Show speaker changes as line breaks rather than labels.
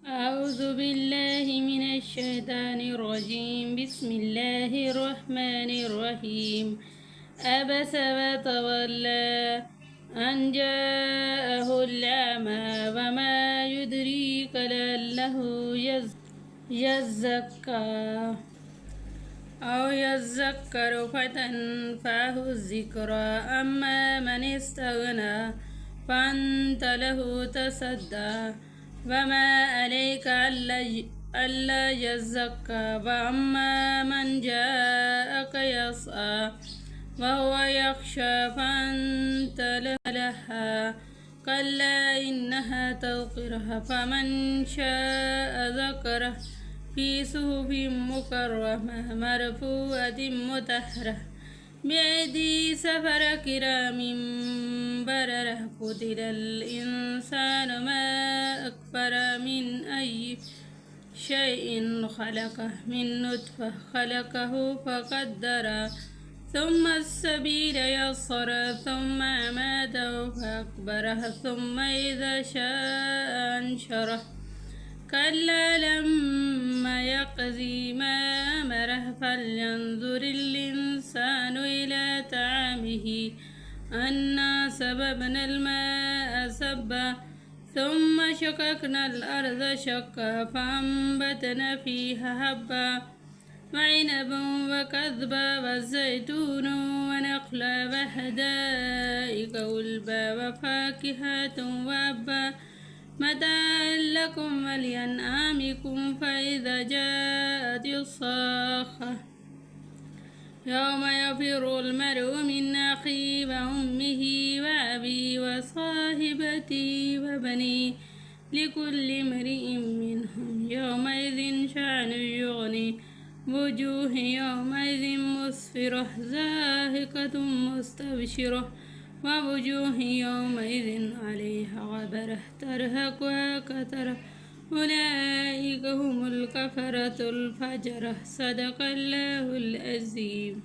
أعوذ بالله من الشيطان الرجيم. بسم الله الرحمن الرحيم. عبس وتولى أن جاءه الأعمى وما يدريك لعله يزكى أو يذكر فتنفعه الذكرى. أما من استغنى فأنت له تصدى وما عليك ألا يزكى. وأما من جاءك يسعى وهو يخشى فأنت لها كلا إنها تذكرة فمن شاء ذكره في صحف مكرمة مرفوعة مطهرة بأيدي سفرة كرام بررة. قتل الإنسان ما أكفر من أي شيء خلقه من نطفة خلقه فقدره ثم السبيل يسره ثم أماته فأكبره ثم إذا شاء أنشره. كلا لما يقضي ما أمره فلينظر الإنسان إلى طعامه أنا صببنا الماء صبا ثم شققنا الأرض شقا فأنبتنا فيها حبا وعنبا وكذبا والزيتون ونخلا وحدائق غلبا وفاكهة وأبا متاعا لكم ولأنعامكم. فإذا جاءت الصاخة يوم يفر المرء من أخيه وأمه وأبيه وصاحبته وبنيه لكل امرئ منهم يومئذ شأن يغني. وجوه يومئذ مسفرة زاهقة مستبشرة ووجوه يومئذ عليها غبرة ترهقها قترة أولئك هم الكفرة الفجرة. صدق الله العظيم.